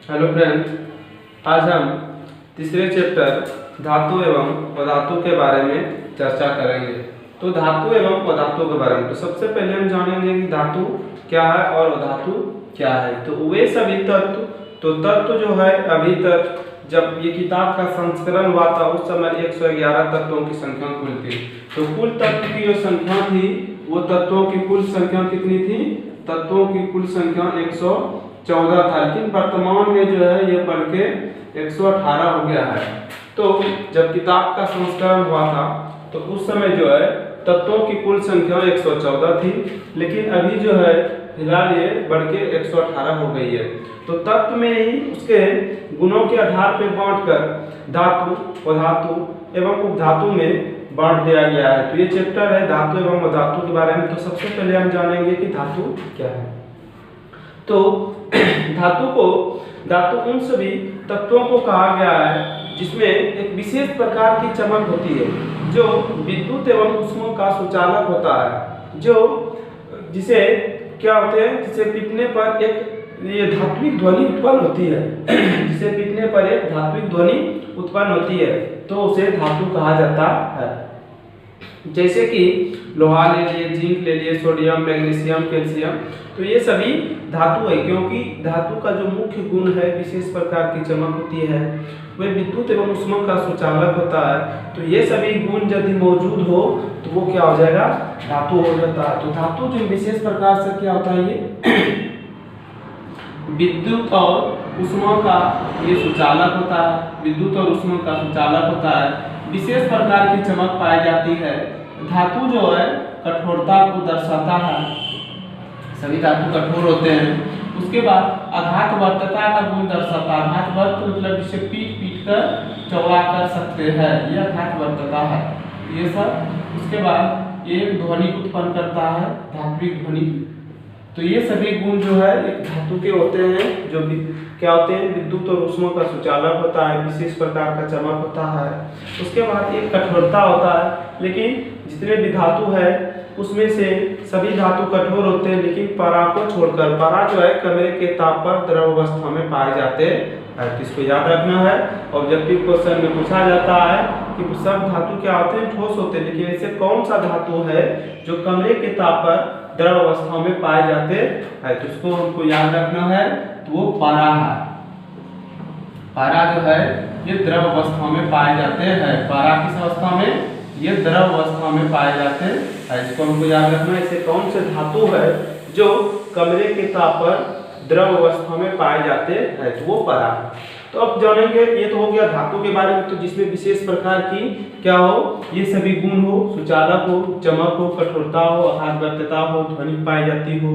Hello friends, आज हम तीसरे चैप्टर धातु एवं अधातु के बारे में चर्चा करेंगे। तो धातु एवं अधातु के बारे में तो सबसे पहले हम जानेंगे कि धातु क्या है और अधातु क्या है। तो वे सभी तत्व, तो तत्व जो है अभी तक जब ये किताब का संस्करण हुआ था उस समय 111 तत्वों की संख्या कुल थी। तो कुल तत्व की जो संख्या थी वो तत्वों की कुल संख्या कितनी थी? तत्वों की कुल संख्या 114 था, लेकिन वर्तमान में जो है ये बढ़ के 118 हो गया है। तो जब किताब का संस्करण हुआ था तो उस समय जो है तत्वों की कुल संख्या 114 थी, लेकिन अभी जो है फिलहाल ये बढ़ के 118 हो गई है। तो तत्व में ही उसके गुणों के आधार पर बांटकर धातु, अधातु एवं उपधातु में बांट दिया गया है। तो ये चैप्टर है धातु एवं अधातु के बारे में। तो सबसे पहले हम जानेंगे कि धातु क्या है। तो धातु उन सभी तत्वों को कहा गया है जिसमें एक विशेष प्रकार की चमक होती है जो विद्युत एवं ऊष्मा का सुचालक होता है, जो जिसे क्या होते हैं, जिसे पीटने पर एक ये धात्विक ध्वनि उत्पन्न होती है जिसे पीटने पर एक धात्विक ध्वनि उत्पन्न होती है, तो उसे धातु कहा जाता है। जैसे कि लोहा ले लिए, जिंक ले लिए, सोडियम, मैग्नीशियम, कैल्शियम, तो ये सभी धातु है, क्योंकि धातु का जो मुख्य गुण है विशेष प्रकार की चमक होती है, वह विद्युत एवं ऊष्मा का सुचालक होता है। तो ये सभी गुण यदि मौजूद हो तो वो क्या हो जाएगा? धातु हो जाता है। तो धातु जो विशेष प्रकार से क्या होता है, ये विद्युत और ऊष्मा का ये सुचालक होता है, विद्युत और ऊष्मा का सुचालक होता है। विशेष प्रकार की चमक पाई जाती है। धातु जो है कठोरता को दर्शाता है, सभी धातु कठोर होते हैं। उसके बाद आघातवर्तता का गुण दर्शाता है। आघातवर्त मतलब जिसे पीट कर चौड़ा कर सकते हैं, यह आघातवर्तता है ये सब। उसके बाद ये ध्वनि उत्पन्न करता है, धात्विक ध्वनि। तो ये सभी गुण जो है एक धातु के होते हैं, जो भी क्या होते हैं, विद्युत और ऊष्मा का सुचालक होता है, विशेष प्रकार का चमक होता है। उसके बाद एक कठोरता होता है, लेकिन जितने भी धातु है उसमें से सभी धातु कठोर होते हैं, लेकिन पारा को छोड़कर। पारा जो है कमरे के ताप पर द्रव अवस्था में पाए जाते हैं, इसको याद रखना है। ऑब्जेक्टिव क्वेश्चन में पूछा जाता है कि सब धातु क्या होते हैं? ठोस होते हैं, लेकिन ऐसे कौन सा धातु है जो कमरे के ताप पर द्रव अवस्था में पाए जाते हैं, तो इसको हमको याद रखना है। तो वो पारा है। पारा जो है ये द्रव अवस्था में पाए जाते हैं। पारा किस अवस्था में? ये द्रव अवस्था में पाए जाते हैं, इसको हमको याद रखना है। ऐसे कौन से धातु है जो कमरे के ताप पर द्रव अवस्था में पाए जाते हैं, तो वो पारा। तो अब जानेंगे, ये तो हो गया धातु के बारे में, तो जिसमें विशेष प्रकार की क्या हो, ये सभी गुण हो, सुचालक हो, चमक हो, कठोरता हो, आघातवर्तता हो, ध्वनि पाई जाती हो।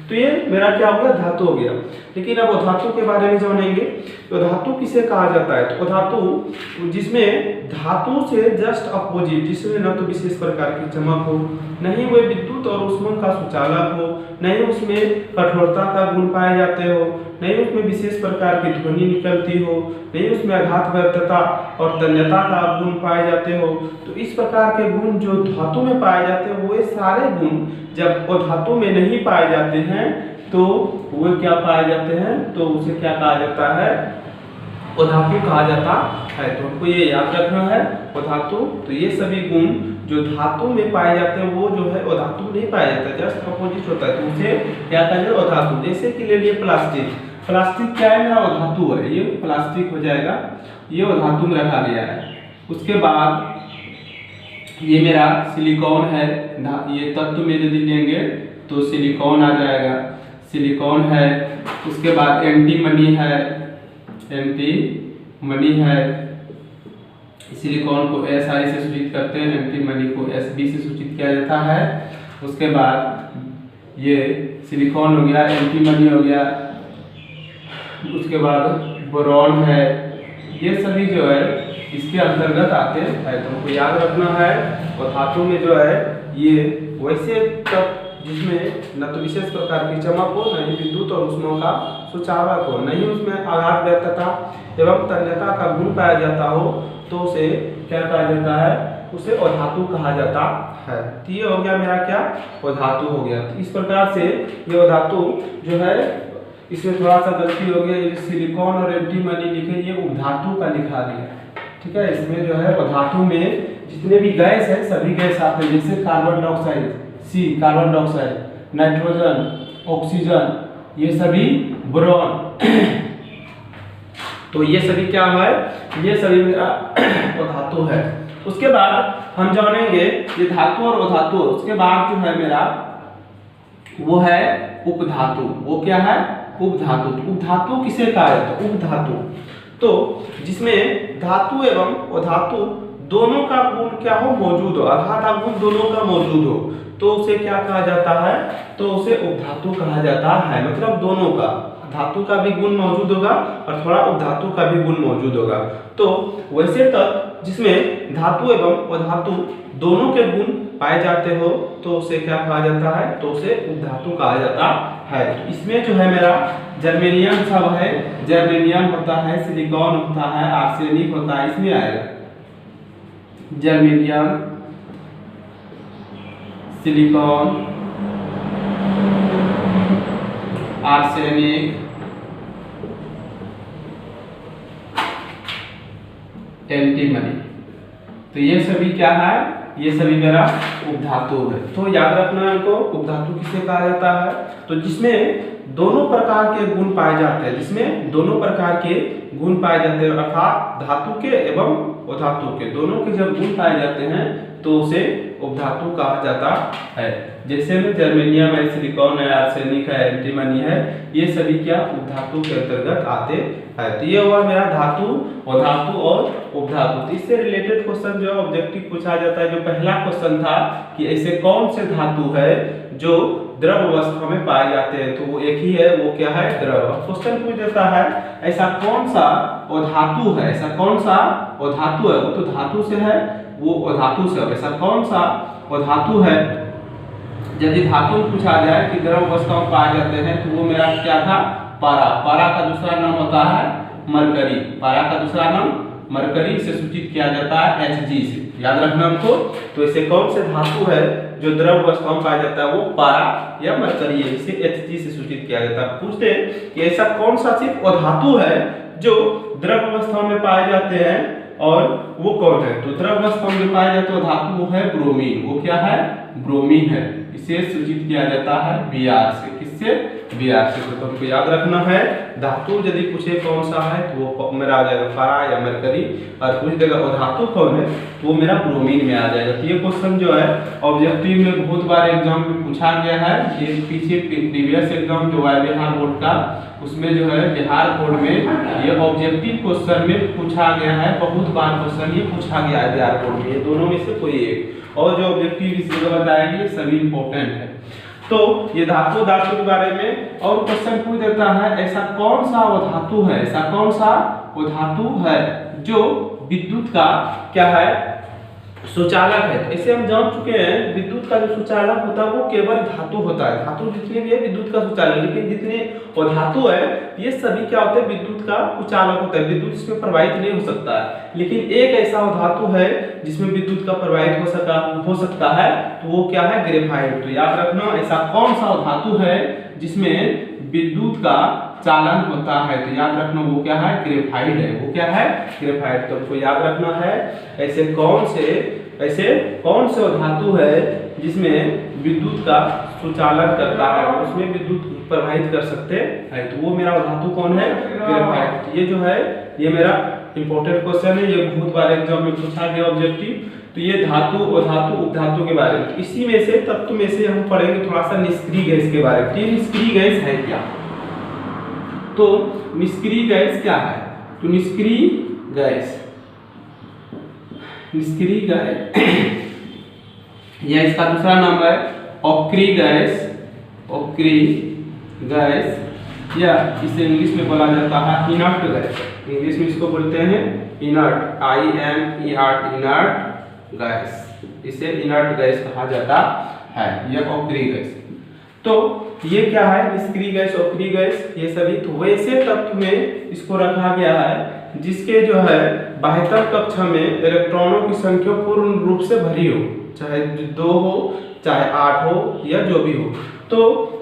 तो ये मेरा क्या हो गया? धातु हो गया। लेकिन अब अधातु के बारे में जानेंगे। तो धातु किसे कहा जाता है? तो अधातु जिसमें धातु से जस्ट अपोजिट, जिसमें न तो विशेष प्रकार की चमक हो, नहीं वह विद्युत और ऊष्मा का सुचालक हो, नहीं उसमें कठोरता का गुण पाए जाते हो, नहीं उसमें विशेष प्रकार की ध्वनि निकलती हो, नहीं उसमें आघातवर्तता और तन्यता का गुण पाए जाते हो। तो इस प्रकार के गुण जो धातु में पाए जाते हैं, वो सारे गुण जब अधातु में नहीं पाए जाते हैं तो वो क्या पाए जाते हैं? तो उसे क्या कहा जाता है? अधातु कहा जाता है। तो हमको ये याद रखना है, अधातु। तो ये सभी गुण जो धातु में पाए जाते हैं वो जो है अधातु नहीं पाया जाता, जस्ट अपोजिट होता है, तो उसे क्या कहते हैं? अधातु। जैसे कि ले लिए प्लास्टिक। प्लास्टिक क्या है? मेरा अधातु है, ये प्लास्टिक हो जाएगा, ये अधातु में रखा गया है। उसके बाद ये मेरा सिलिकॉन है, ये तत्व में यदि लेंगे तो सिलिकॉन आ जाएगा, सिलिकॉन है। उसके बाद एंटीमनी है, एंटीमनी है। सिलिकॉन को SI से सूचित करते हैं, एंटीमनी को SB से सूचित किया जाता है। उसके बाद ये सिलिकॉन हो गया, एंटीमनी हो गया। उसके बाद बोरॉन है। ये सभी जो है इसके अंतर्गत आते हैं, तो हमको याद रखना है। और धातु में जो है ये वैसे तत्व जिसमें न तो विशेष प्रकार की चमक हो, न ही विद्युत और ऊष्मा का सुचालक हो, नहीं उसमें आघातवर्तता एवं तन्यता का गुण पाया जाता हो, तो उसे क्या कहा जाता है? उसे अधातु कहा जाता है। तो ये हो गया मेरा क्या? अधातु हो गया। तो इस प्रकार से ये अधातु जो है इसमें थोड़ा सा गलती हो गया, ये सिलिकॉन और एंटीमनी लिखे, ये उपधातु का लिखा गया। ठीक है, इसमें जो है धातु में जितने भी गैस है सभी गैस आते हैं, जैसे carbon dioxide C, carbon dioxide, nitrogen, oxygen, ये सभी बोरॉन तो ये सभी क्या है, ये सभी मेरा धातु है। उसके बाद हम जानेंगे ये धातु और अधातु। उसके बाद जो है मेरा वो है उपधातु। वो क्या है? उपधातु। तो उपधातु किसे कहा जाता है? उपधातु तो जिसमें धातु एवं अधातु दोनों का गुण क्या हो, मौजूद हो, अर्थात गुण दोनों का मौजूद हो, तो उसे क्या कहा जाता है? तो उसे उपधातु कहा जाता है। मतलब दोनों का, धातु का भी गुण मौजूद होगा और थोड़ा उपधातु का भी गुण मौजूद होगा। तो वैसे तत्व जिसमें धातु एवं अधातु दोनों के गुण पाए जाते हो तो उसे क्या कहा जाता है? तो उसे उपधातु कहा जाता है। तो इसमें जो है मेरा जर्मेनियम सब है, जर्मेनियम होता है, सिलिकॉन होता है, आर्सेनिक होता है, इसमें आएगा जर्मेनियम, सिलिकॉन, आर्सेनिक, एंटीमनी। तो ये सभी क्या है? ये सभी मेरा उपधातु है। तो याद रखना इनको, उपधातु किसे कहा जाता है? तो जिसमें दोनों प्रकार के गुण पाए जाते हैं, जिसमें दोनों प्रकार के गुण पाए जाते हैं, अर्थात धातु के एवं अधातु के दोनों के जब गुण पाए जाते हैं तो उसे उपधातु कहा जाता है। जैसे में जर्मेनियम है, सिलिकॉन है, आर्सेनिक है, एंटीमनी है, ये सभी क्या उपधातु के अंतर्गत आते हैं। तो ये हुआ मेरा धातु, अधातु और उपधातु। तो इससे रिलेटेड क्वेश्चन जो ऑब्जेक्टिव पूछा जाता है, जो पहला क्वेश्चन था कि ऐसे कौन से धातु है जो द्रव अवस्था में पाए जाते हैं, तो वो एक ही है, वो क्या है? द्रव। क्वेश्चन पूछ देता है ऐसा कौन सा अधातु है, ऐसा कौन सा अधातु है, वो तो धातु से है, वो अधातु से, ऐसा कौन सा अधातु है? यदि धातु पूछा जाए कि द्रव अवस्था में पाए जाते हैं तो वो मेरा क्या था? पारा। पारा का दूसरा नाम होता है मरकरी। पारा का दूसरा नाम मरकरी से सूचित किया जाता है Hg से, याद रखना हमको। तो ऐसे कौन से धातु है जो द्रव अवस्था में पाया जाता है? वो पारा या मरकरी है, इसे Hg से सूचित किया जाता है। पूछते हैं कि ऐसा कौन सा सिर्फ अधातु है जो द्रव अवस्था में पाए जाते हैं और वो कौन है? तो द्रव अवस्था में पाए जाते धातु वो है ब्रोमीन। वो क्या है? ब्रोमीन है। इसे सूचित किया जाता है Br से। किससे? Br से। तो हमको याद रखना है धातु यदि पूछे कौन सा है तो वो मेरा आ जाएगा पारा या मरकरी, और पूछ देगा अधातु कौन है तो वो मेरा ब्रोमीन में आ जाएगा। तो ये क्वेश्चन जो है ऑब्जेक्टिव में बहुत बार एग्जाम में पूछा गया है। ये पीछे प्रीवियस एग्जाम जो है बिहार बोर्ड का, उसमें जो है बिहार बोर्ड में ये ऑब्जेक्टिव क्वेश्चन में पूछा गया है। बहुत बार क्वेश्चन ये पूछा गया है बिहार बोर्ड में, ये दोनों में से कोई एक। और जो ऑब्जेक्टिव इस जगह बताएंगे सभी इंपॉर्टेंट है। तो ये धातु धातु के बारे में और क्वेश्चन पूछ देता है ऐसा कौन सा वो धातु है, ऐसा कौन सा वो धातु है जो विद्युत का क्या है? सुचालक है। तो इसे हम जान चुके हैं विद्युत का जो सुचालक होता है वो केवल धातु होता है। धातु जितने भी है विद्युत का सुचालक, लेकिन जितने अधातु है ये सभी क्या होते हैं? विद्युत का सुचालक होता है। विद्युत इसमें प्रवाहित नहीं हो सकता है, लेकिन एक ऐसा धातु है जिसमें विद्युत का प्रवाहित हो सकता है, तो वो क्या है? ग्रेफाइट। तो याद रखना ऐसा कौन सा धातु है जिसमें विद्युत का चालन होता है, तो याद रखना वो क्या है? ग्रेफाइट है। वो क्या है? ग्रेफाइट। तो आपको याद रखना है ऐसे कौन से धातु है जिसमें विद्युत का सुचालन करता है, उसमें विद्युत प्रवाहित कर सकते हैं, तो वो मेरा धातु कौन है? ग्रेफाइट। ये जो है ये मेरा इंपॉर्टेंट क्वेश्चन है, ये बहुत बार एग्जाम में पूछा गया ऑब्जेक्टिव। तो ये धातु अधातु उपधातु के बारे में, इसी में से तत्व में से हम पढ़ेंगे थोड़ा सा निष्क्रिय गैस के बारे में। निष्क्रिय गैस है क्या? तो निष्क्रिय गैस क्या है? तो निष्क्रिय गैस या इसका दूसरा नाम है अक्रिय गैस। अक्रिय गैस या इसे इंग्लिश में बोला जाता है इनर्ट गैस। इंग्लिश में इसको बोलते हैं इनर्ट, INERT, इनर्ट गैस। इसे इनर्ट गैस कहा जाता है, यह अक्रिय गैस। तो ये क्या है? निष्क्रिय गैस, अक्रिय गैस, ये सभी। तो वैसे तत्व में इसको रखा गया है जिसके जो है बाह्यतम कक्षा में इलेक्ट्रॉनों की संख्या पूर्ण रूप से भरी हो, चाहे 2 हो, चाहे 8 हो, या जो भी हो। तो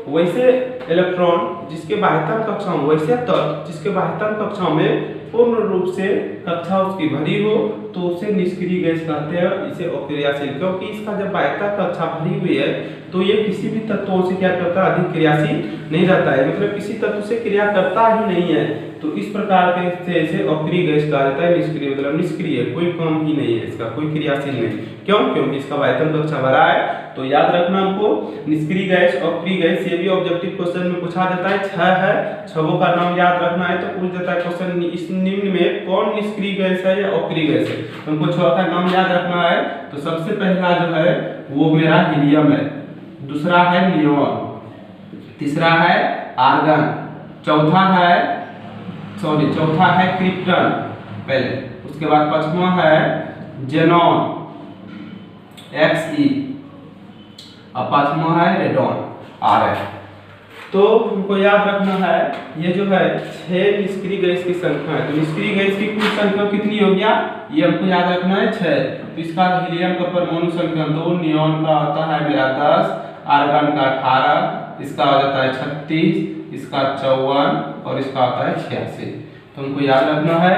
वैसे इलेक्ट्रॉन जिसके बाह्यतम कक्षाओं में, वैसे तत्व जिसके बाह्यतम कक्षाओं में पूर्ण रूप से कक्षा उसकी भरी हो तो उसे निष्क्रिय गैस कहते हैं, इसे अक्रियाशील, क्योंकि इसका जब बाह्यतम कक्षा भरी हुई है तो ये किसी भी तत्वों से क्या करता है, अधिक क्रियाशील नहीं रहता है, मतलब किसी तत्व से क्रिया करता ही नहीं है। तो इस प्रकार के इसे अक्रिय गैस कहा जाता है। निष्क्रिय मतलब निष्क्रिय, कोई काम ही नहीं है इसका, कोई क्रियाशील नहीं। क्यों? क्योंकि इसका बाह्यतम कक्षा भरा है। तो याद रखना हमको, निष्क्रिय गैस, अक्रिय गैस, ये भी ऑब्जेक्टिव क्वेश्चन में पूछा जाता है। 6 है, 6 का नाम याद रखना है तो पूछ देता है क्वेश्चन, इस निम्न में कौन निष्क्रिय गैस है या अक्रिय गैस है। हमको 6 का नाम याद रखना है। तो सबसे पहला जो है वो मेरा हीलियम है, दूसरा है नियोन, तीसरा है आर्गन, चौथा है क्रिप्टन पहले, उसके बाद पांचवा है जेनॉन Xe, और पांचवा है रेडॉन Rf। तो हमको याद रखना है ये जो है 6 निष्क्रिय गैस की संख्या है। तो निष्क्रिय गैस की कुल संख्या कितनी हो गया, ये हमको याद रखना है 6। तो इसका हीलियम का परमाणु संख्या 2, नियोन का होता है मेरा 10, आर्गन का 18, इसका हो जाता है 36, इसका 54 और इसका होता है 86। तो हमको याद रखना है।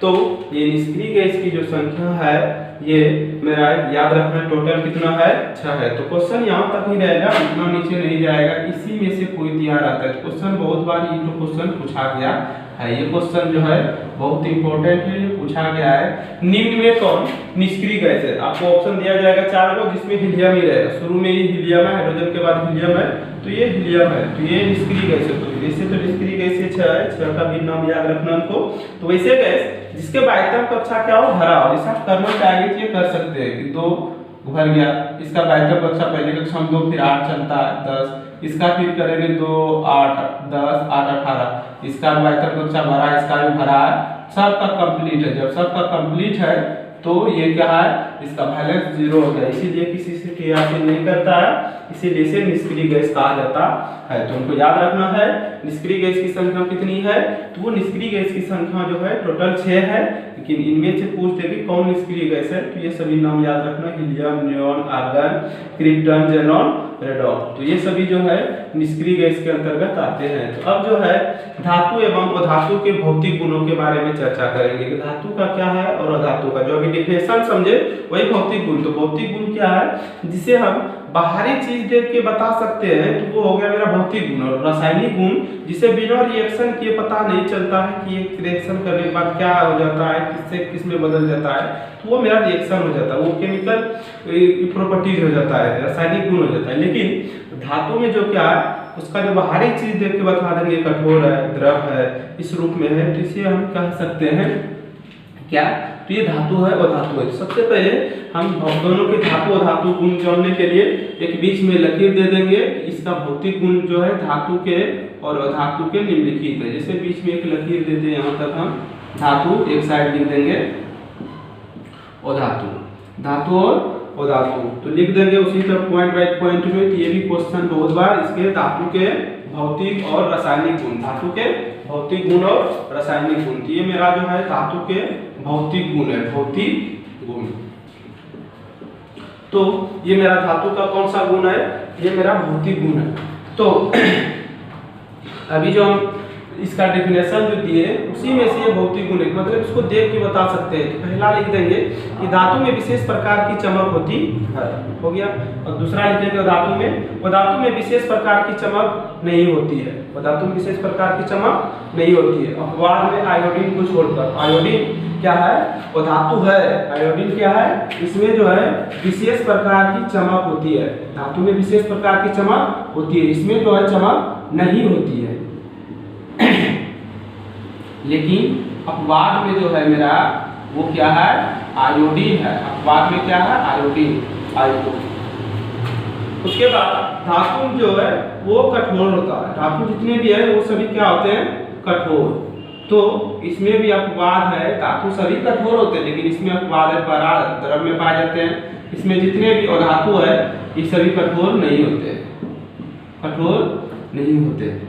तो ये निष्क्रिय गैस की जो संख्या है ये मेरा याद रखना, टोटल कितना है, 6 है। तो क्वेश्चन यहाँ तक ही रहेगा, इतना नीचे नहीं जाएगा, इसी में से कोई दिया रहता है। क्वेश्चन बहुत बार ये जो क्वेश्चन पूछा गया है, ये क्वेश्चन जो है बहुत इंपॉर्टेंट है, ये पूछा गया है। निम्न में कौन निष्क्रिय गैस है? आपको ऑप्शन दिया जाएगा 4 को, जिसमें हीलियम ही रहेगा। शुरू में ही हीलियम है, हाइड्रोजन के बाद हीलियम है, तो ये हीलियम है, तो ये निष्क्रिय गैस है। तो वैसे तो निष्क्रिय गैस ये 6 है, 6 का भी नाम याद रखना हमको। तो वैसे गैस जिसके बाह्यतम कक्षा क्या हो, भरा हो, जैसे आप कर्मन टारगेट ये कर सकते हैं कि 2 भर गया, इसका बाह्यतम कक्षा पहले कक्षा में 2, फिर 8 चलता है 10, इसका फिर करेंगे 2 8 10 8 18, इसका बाह्यतम कक्षा भरा, इसका भी भरा है, सबका कंप्लीट है। जब सबका कंप्लीट है तो ये क्या है, इसका बैलेंस 0 हो गया, इसीलिए किसी से क्रियाशील नहीं करता है, इसीलिए इसे निष्क्रिय गैस कहा जाता है। तो हमको याद रखना है निष्क्रिय गैस की संख्या कितनी है। तो वो निष्क्रिय गैस की संख्या जो है टोटल 6 है, लेकिन इनमें से पूछते कि कौन निष्क्रिय गैस है, तो ये सभी नाम याद रखना, helium, neon, argon, krypton, xenon, radon. तो ये सभी जो है निष्क्रिय गैस के अंतर्गत आते हैं। तो अब जो है धातु एवं अधातु के भौतिक गुणों के बारे में चर्चा करेंगे कि धातु का क्या है और अधातु का, जो अभी डिफिनेशन समझे वही भौतिक गुण। तो भौतिक गुण क्या है, जिसे हम बाहरी चीज देख के बता सकते हैं, तो वो हो गया मेरा भौतिक गुण। और रासायनिक गुण जिसे बिना रिएक्शन किए पता नहीं चलता है कि एक रिएक्शन करने के बाद क्या हो जाता है, किससे किस में बदल जाता है, तो वो मेरा रिएक्शन हो जाता है, वो केमिकल प्रॉपर्टीज हो जाता है, रासायनिक गुण हो जाता है। लेकिन धातु में जो क्या है, उसका जो बाहरी चीज देख के बता देंगे, कठोर है, द्रव है, इस रूप में है, तो इसे हम कह सकते हैं क्या, तो ये धातु है और धातु है। सबसे पहले हम दोनों के धातु और धातु गुण जानने के लिए एक बीच में लकीर दे देंगे, इसका भौतिक गुण जो है धातु के और अधातु के निम्नलिखित है। जैसे बीच में एक लकीर देते हैं, यहाँ तक हम धातु एक साइड लिख देंगे, अधातु, धातु और अधातु तो लिख देंगे उसी तरह पॉइंट बाय पॉइंट में। तो ये भी क्वेश्चन बहुत बार इसके धातु के भौतिक और रासायनिक गुण, धातु के भौतिक गुण और रासायनिक गुण। तो ये मेरा जो है धातु के भौतिक गुण है, भौतिक गुण। तो ये मेरा धातु का कौन सा गुण है, ये मेरा भौतिक गुण है। तो अभी जो हम इसका डेफिनेशन जो दिए उसी में से ये भौतिक गुण है, मतलब इसको देख के बता सकते हैं। तो पहला लिख देंगे कि धातु में विशेष प्रकार की चमक होती है, हो गया। और दूसरा लिखेंगे धातु में विशेष प्रकार की चमक नहीं होती है, धातु में विशेष प्रकार की चमक नहीं होती है। अपवाद में आयोडीन को छोड़कर, आयोडीन क्या है, वो धातु है, आयोडीन क्या है, इसमें जो है विशेष प्रकार की चमक होती है, धातु में विशेष प्रकार की चमक होती है, इसमें जो है चमक नहीं होती है। लेकिन अपवाद में जो है मेरा वो क्या है, आयोडीन है, अपवाद में क्या है, आयोडीन, आयोडीन। उसके बाद धातु जो है वो कठोर होता है, धातु जितने भी है वो सभी क्या होते हैं, कठोर। तो इसमें भी अपवाद है, धातु सभी कठोर होते हैं, लेकिन इसमें अपवाद है, परा द्रव में पाए जाते हैं। इसमें जितने भी अधातु है ये सभी कठोर नहीं होते, कठोर नहीं होते।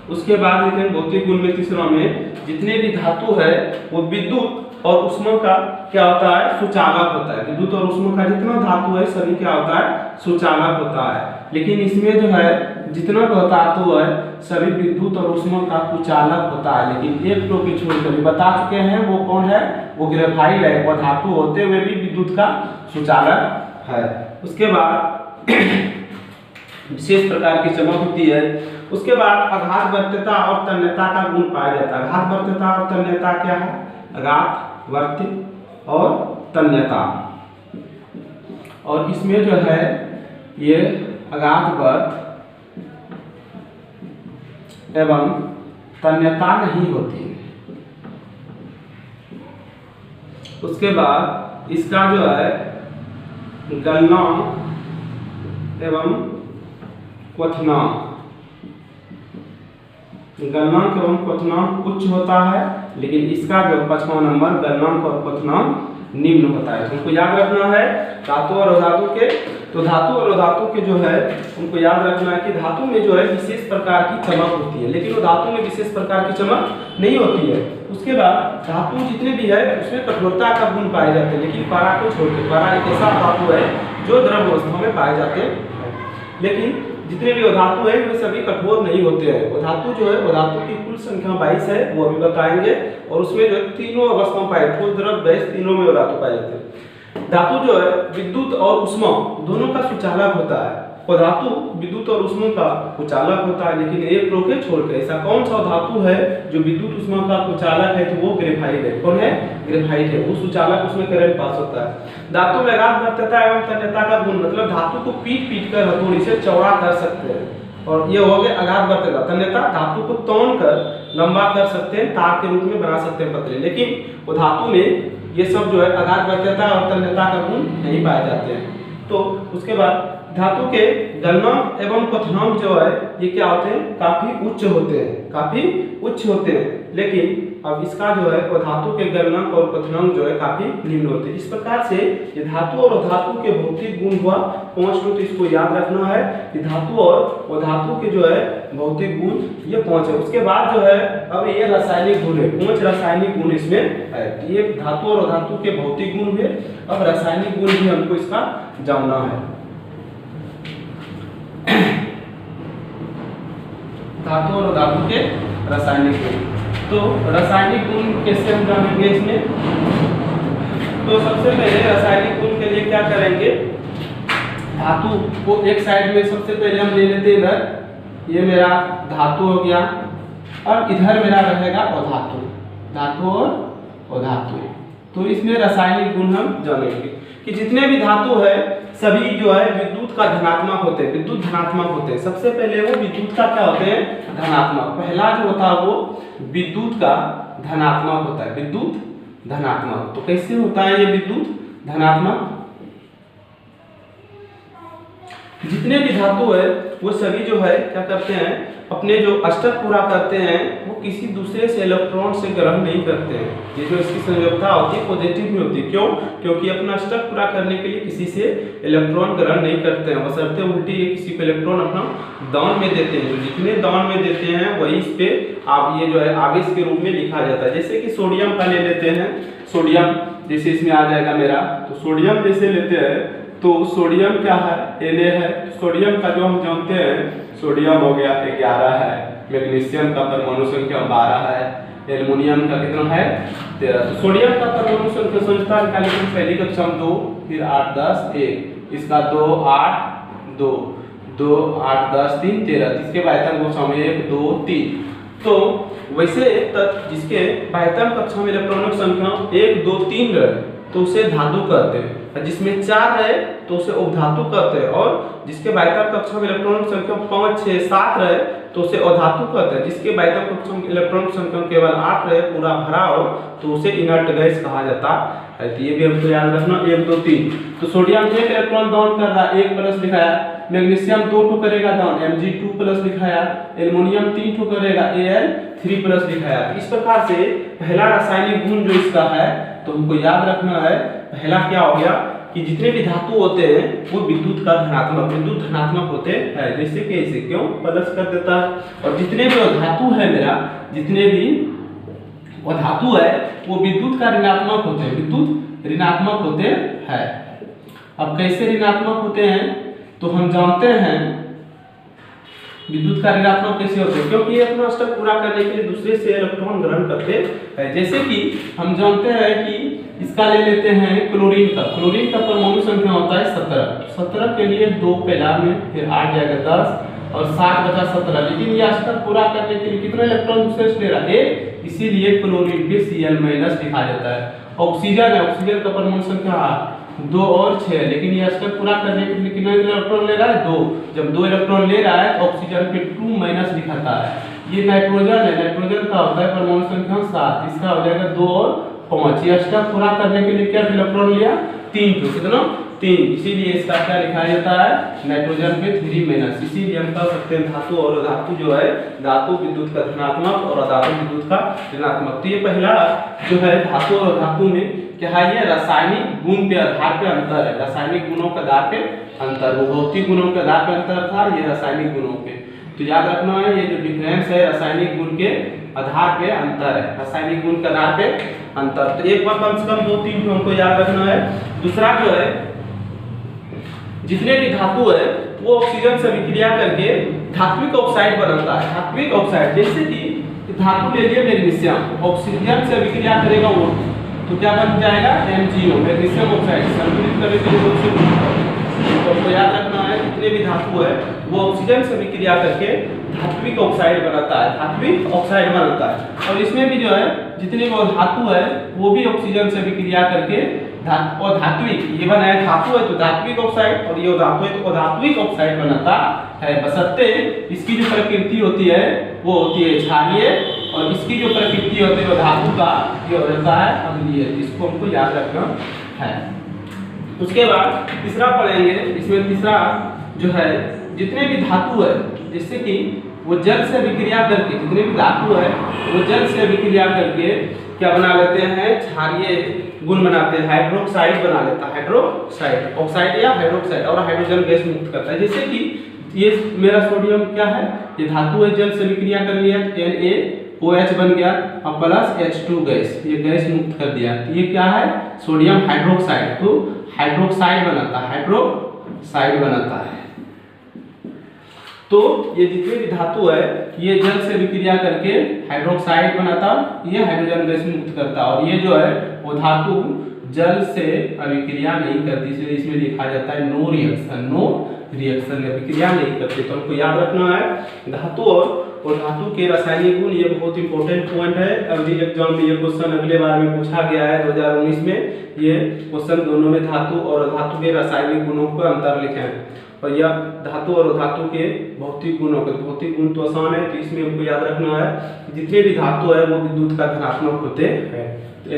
उसके बाद लेकिन भौतिक गुण में तीसरा में जितने भी धातु है वो विद्युत और उष्मा का क्या होता है, सुचालक होता है। विद्युत और उष्मा का जितना धातु है सभी क्या होता है, सुचालक होता है। लेकिन इसमें जो है जितना भी धातु है सभी विद्युत और ऊष्मा का कुचालक होता है, लेकिन एक टो की छोड़ कर बता चुके हैं वो कौन है, वो ग्रेफाइट है। वो धातु होते हुए भी विद्युत का सुचालक है। उसके बाद विशेष प्रकार की चमक होती है। उसके बाद आघात वर्त्यता और तन्यता का गुण पाया जाता है। आघात वर्त्यता और तन्यता क्या है, आघात वर्त्य और तन्यता, और इसमें जो है ये आघात वर्त्य एवं तन्यता नहीं होती है। उसके बाद इसका जो है गलनांक एवं क्वथनांक, गलनांक एवं क्वथनांक उच्च होता है, लेकिन इसका जो 5वां नंबर गलनांक और क्वथनांक निम्न होता है। तुमको याद रखना है धातु और अधातु के, तो धातु और अधातु के जो है उनको याद रखना है कि धातु में जो है विशेष प्रकार की चमक होती है, लेकिन वो धातु में विशेष प्रकार की चमक नहीं होती है। उसके बाद धातु जितने भी है उसमें कठोरता का गुण पाए जाते हैं, लेकिन पारा को छोड़कर, पारा एक ऐसा धातु है जो द्रव अवस्था में पाए जाते हैं, लेकिन जितने भी धातु है वे सभी कठोर नहीं होते हैं। धातु जो है धातु की कुल संख्या 22 है, वो अभी बताएंगे, और उसमें जो तीनों अवस्था में पाए, ठोस द्रव गैस तीनों में धातु पाए जाते हैं। धातु जो है विद्युत और ऊष्मा दोनों का सुचालक होता है, और धातु विद्युत और ऊष्मा का कुचालक होता है, लेकिन एक रो के छोड़ के। ऐसा कौन सा धातु है जो विद्युत ऊष्मा का कुचालक है, तो वो ग्रेफाइट है। कौन है, ग्रेफाइट है, वो सुचालक, उसमें करंट पास होता है। धातु में आघात वर्त्यता एवं तन्यता का गुण, मतलब धातु को पीट पीट कर हथौड़ी से चौड़ा कर सकते हैं, और ये हो गया आघात वर्त्यता। तन्यता धातु को तौल कर लंबा कर सकते हैं, तार के रूप में बना सकते हैं पतले, लेकिन वो धातु में ये सब जो है आघात वर्त्यता और तन्यता का गुण नहीं पाए जाते हैं। तो उसके बाद धातु के गलनांक एवं क्वथनांक जो है ये क्या होते हैं, काफी उच्च होते हैं, काफी उच्च होते हैं, लेकिन अब इसका जो है वो धातु के गलनांक और क्वथनांक जो है काफी निम्न होते हैं। इस प्रकार से ये धातु और अधातु के भौतिक गुण हुआ 5, तो इसको याद रखना है कि धातु और अधातु के जो है भौतिक गुण ये 5 है। उसके बाद जो है अब ये रासायनिक गुण है, 5 रासायनिक गुण इसमें है। ये धातु और अधातु के भौतिक गुण हुए, अब रासायनिक गुण भी हमको इसका जानना है। धातु और धातु के रासायनिक गुण, तो रासायनिक गुण कैसे हम जानेंगे इसमें, तो सबसे पहले रासायनिक गुण के लिए क्या करेंगे, धातु को एक साइड में सबसे पहले हम ले लेते हैं, इधर ये मेरा धातु हो गया, और इधर मेरा रहेगा अधातु, धातु और अधातु। तो इसमें रासायनिक गुण हम जानेंगे कि जितने भी धातु है सभी जो है विद्युत का धनात्मक होते हैं, विद्युत धनात्मक होते हैं। सबसे पहले वो विद्युत का क्या होते हैं, धनात्मक। पहला जो होता है वो विद्युत का धनात्मक होता है, विद्युत धनात्मक। तो कैसे होता है ये विद्युत धनात्मक, जितने भी धातु है वो सभी जो है क्या करते हैं, अपने जो अष्टक पूरा करते हैं वो किसी दूसरे से इलेक्ट्रॉन से ग्रहण नहीं करते हैं। ये जो इसकी संयोजकता होती है पॉजिटिव में होती है, क्यों, क्योंकि अपना अष्टक पूरा करने के लिए किसी से इलेक्ट्रॉन ग्रहण नहीं करते हैं, बशर्ते उल्टी ये किसी को इलेक्ट्रॉन अपना दान में देते हैं। जो जितने दान में देते हैं वही इस पे आप ये जो है आवेश के रूप में लिखा जाता है। जैसे कि सोडियम का ले लेते हैं, सोडियम जैसे इसमें आ जाएगा मेरा, तो सोडियम जैसे लेते हैं तो सोडियम क्या है, Na है। सोडियम का जो हम जानते हैं, सोडियम हो गया 11 है, मैग्नीशियम का परमाणु संख्या 12 है, एल्युमिनियम का कितना है 13। तो सोडियम का परमाणु संख्या संख्या निकालेंगे पहली कक्षा में 2, फिर 8 10 1, इसका 2 8 2 2 8 10 3 13, इसके बाह्यतम कक्षा में 1 2 3। तो वैसे तक जिसके बाह्यतम कक्षा में इलेक्ट्रॉनों की संख्या 1 2 3 रहे तो उसे धातु कहते हैं, और जिसमें 4 है तो उसे उपधातु कहते हैं, और जिसके बाह्यतम कक्षा में इलेक्ट्रॉनों की संख्या 5 6 7 रहे तो उसे अधातु कहते हैं। जिसके बाह्यतम कक्षा में इलेक्ट्रॉन की संख्या केवल 8 रहे, पूरा भरा हो, तो उसे इनर्ट गैस कहा जाता है। तो ये भी हमको याद रखना 1 2 3। तो सोडियम 1 इलेक्ट्रॉन दान कर रहा है, 1 प्लस दिखाया, मैग्नीशियम 2 ठो करेगा दान, Mg2 प्लस दिखाया, एल्युमिनियम 3 ठो करेगा, Al 3 प्लस दिखाया। इस प्रकार से पहला रासायनिक गुण जो इसका है तो हमको याद रखना है, पहला क्या हो गया कि जितने भी धातु होते हैं वो विद्युत का धनात्मक, विद्युत धनात्मक होते हैं। जैसे कि ऐसे क्यों प्लस कर देता है, और जितने भी धातु है मेरा, जितने भी वो धातु है वो विद्युत का ऋणात्मक होते हैं, विद्युत ऋणात्मक होते हैं। अब कैसे ऋणात्मक होते हैं, तो तो हम जानते हैं विद्युत का ऋणात्मक कैसे होते हैं, क्योंकि ये अपना स्टेप पूरा करने के लिए दूसरे से इलेक्ट्रॉन ग्रहण करते हैं। जैसे कि हम जानते हैं कि इसका ले लेते हैं क्लोरीन का। क्लोरीन का परमाणु संख्या होता है 17। 17 के लिए 2 पहला में, फिर 8 जाएगा 10 और 7 बचा 17। लेकिन ये स्टेप पूरा करने के लिए कितने इलेक्ट्रॉन दूसरे से ले रहा है, इसीलिए क्लोरीन पे Cl- लिखा जाता है। ऑक्सीजन है, ऑक्सीजन का परमाणु संख्या 2 और 6, लेकिन ये स्टेप पूरा करने के लिए कितने इलेक्ट्रॉन ले रहा है, 2। जब 2 इलेक्ट्रॉन ले रहा है तो ऑक्सीजन पे 2- लिखाता है। ये नाइट्रोजन है, नाइट्रोजन का होता है परमाणु संख्या 7, इसका हो जाएगा 2 और 5। ये स्टेप पूरा करने के लिए क्या इलेक्ट्रॉन लिया, 3। कितना, 3। इसीलिए इसका क्या लिखा जाता है, नाइट्रोजन पे 3-। इसीलिए हम कह सकते हैं धातु और अधातु जो है, धातु विद्युत का धनात्मक और अधातु विद्युत का ऋणात्मक। तो ये पहला जो है धातु और अधातु में क्या है, ये रासायनिक गुण के आधार पे अंतर है। रासायनिक गुणों के आधार पे अंतर, वो भौतिक गुणों के आधार पे अंतर था, ये रासायनिक गुणों पे। तो याद रखना है ये जो डिफरेंस है रासायनिक गुण के आधार पे अंतर है, रासायनिक गुण के आधार पे अंतर। तो एक बार कम से कम 2-3 हमको याद रखना है। दूसरा जो है, जितने भी धातु है वो ऑक्सीजन से विक्रिया करके धात्विक ऑक्साइड बनाता है। धात्विक ऑक्साइड जैसे कि धातु ले लिए मैग्नीशियम, ऑक्सीजन से विक्रिया करेगा वो, तो क्या बन जाएगा, MgO, मैग्नीशियम ऑक्साइड। संतुलित करने के लिए तो आपको याद रखना है जितने भी धातु है वो ऑक्सीजन से विक्रिया करके धात्विक ऑक्साइड बनाता है, धात्विक ऑक्साइड बनाता है। और इसमें भी जो है जितने वो धातु है वो भी ऑक्सीजन से विक्रिया करके और धात्विक, ये बनाया धातु है तो धात्विक ऑक्साइड, और ये धातु है तो अधात्विक ऑक्साइड बनाता है। बशर्ते इसकी जो प्रकृति होती है वो होती है क्षारीय, और इसकी जो प्रकृति होती है वो धातु का ये हो जाता है अम्लीय। इसको हमको याद रखना है। उसके बाद तीसरा पढ़ेंगे, इसमें तीसरा जो है जितने भी धातु है, जैसे कि वो जल से विक्रिया करके, जितने भी धातु है वो जल से विक्रिया करके क्या बना लेते हैं, क्षारीय गुण बनाते हैं, हाइड्रोक्साइड बना लेता है, हाइड्रोक्साइड, ऑक्साइड या हाइड्रोक्साइड, और हाइड्रोजन गैस मुक्त करता है। जैसे कि ये मेरा सोडियम क्या है, ये धातु है, जल से विक्रिया कर लिया NaOH बन गया और प्लस H2 गैस, ये गैस मुक्त कर दिया, ये क्या है, सोडियम हाइड्रोक्साइड। तो हाइड्रोक्साइड बनाता है, हाइड्रोक्साइड बनाता है। तो ये जितने भी धातु है ये जल से विक्रिया करके हाइड्रोक्साइड बनाता, ये हाइड्रोजन गैस मुक्त करता, और ये जो है वो धातु जल से अभिक्रिया नहीं करती, इसलिए इसमें लिखा जाता है नो रिएक्शन, नो रिएक्शन, विक्रिया नहीं करती। तो हमको याद रखना है धातु और धातु के रासायनिक गुण, ये बहुत इंपॉर्टेंट पॉइंट है। अगली एग्जाम में ये क्वेश्चन अगले बार में पूछा गया है 2019 में, ये क्वेश्चन दोनों में धातु और धातु के रासायनिक गुणों को अंतर लिखें, और यह धातु और धातु के भौतिक गुणों के, भौतिक गुण तो आसान है, तो इसमें हमको याद रखना है जितने भी धातु है वो विद्युत का धनात्मक होते हैं, Na+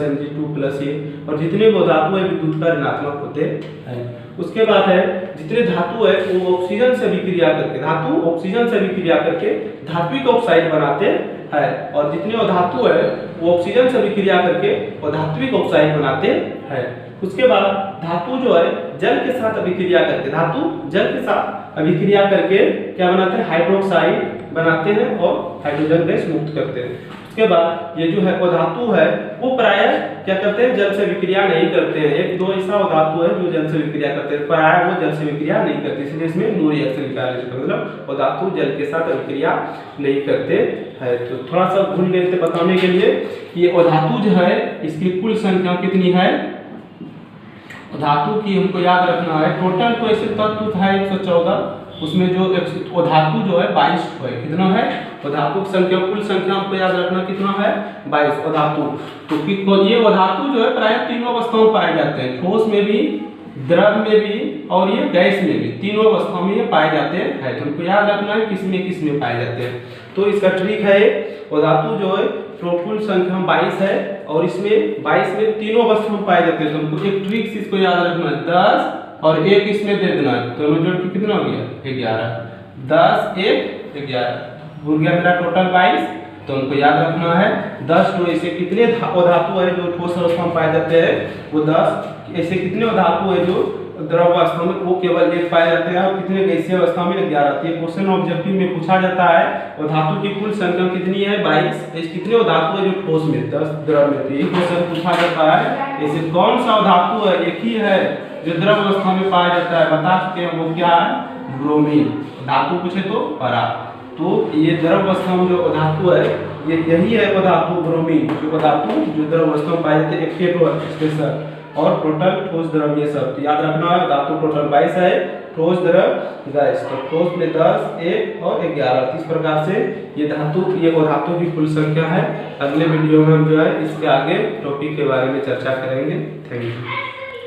Mg2+ ये, और जितने वो धातु है विद्युत का ऋणात्मक होते हैं। उसके बाद है जितने धातु है वो ऑक्सीजन से विक्रिया करके, धातु ऑक्सीजन से विक्रिया करके धात्विक ऑक्साइड बनाते हैं, और जितने वो धातु है वो ऑक्सीजन से विक्रिया करके और धात्विक ऑक्साइड बनाते हैं। उसके बाद धातु जो है जल के साथ अभिक्रिया करके, धातु जल के साथ अभिक्रिया करके क्या बनाते हैं, हाइड्रोक्साइड बनाते हैं और हाइड्रोजन गैस मुक्त करते हैं। उसके बाद ये जो है वो धातु है वो प्रायः क्या करते हैं, जल से विक्रिया नहीं करते हैं। 1-2 ऐसा धातु है जो जल से विक्रिया करते हैं, प्रायः वो जल से विक्रिया नहीं करते, इसलिए इसमें नो रिएक्शन लिखा है, मतलब वो धातु जल के साथ अभिक्रिया नहीं करते हैं। तो थोड़ा सा भूल गए थे बताने के लिए कि ये धातु जो है इसकी कुल संख्या कितनी है, धातु की हमको याद रखना है। टोटल तो ऐसे तत्व है 114, उसमें जो धातु जो है 22 है, कितना है, धातु की संख्या, कुल संख्या हमको याद रखना कितना है, 22 धातु। तो ये धातु जो है प्राय तीनों अवस्थाओं में पाए जाते हैं, ठोस में भी, द्रव में भी और ये गैस में भी, तीनों अवस्थाओं में ये पाए जाते हैं। तो हमको याद रखना है किस में पाए जाते हैं। तो इसका ट्रिक है, वो धातु जो है कुल संख्या 22 है और इसमें 22 में तीनों अवस्था में पाए जाते हैं। तो हमको एक ट्रिक से इसको याद रखना है, 10 और 1 इसमें दे देना है, तो जोड़ के कितना हो गया, 11, 10, 1, 11, भूल गया मेरा टोटल 22। तो हमको याद रखना है 10 तो ऐसे कितने धातु है जो ठोस अवस्था में पाए जाते हैं, वो 10 ऐसे कितने धातु है जो द्रव अवस्था में वो केवल 1 पाए जाते हैं, और कितने गैसीय अवस्था में 11। ये क्वेश्चन ऑब्जेक्टिव में पूछा जाता है, और धातु की कुल संख्या कितनी है 22, कितने धातु है जो ठोस में 10, द्रव में। तो ये क्वेश्चन पूछा जाता है, ऐसे कौन सा धातु है, एक ही है जो द्रव अवस्था में पाया जाता है बता चुके हैं वो क्या है, ब्रोमीन। धातु पूछे तो परा। तो ये द्रव अवस्था में जो धातु है ये यही है वो धातु ब्रोमीन, जो धातु जो द्रव अवस्था में पाए जाते हैं। एक स्पेशल और टोटल ठोस द्रव ये सब तो याद रखना है। धातु टोटल 22 है, ठोस द्रव 10। तो ठोस में 10, 1 और 11। इस प्रकार से ये धातु की कुल संख्या है। अगले वीडियो में हम जो है इसके आगे टॉपिक के बारे में चर्चा करेंगे। Thank you.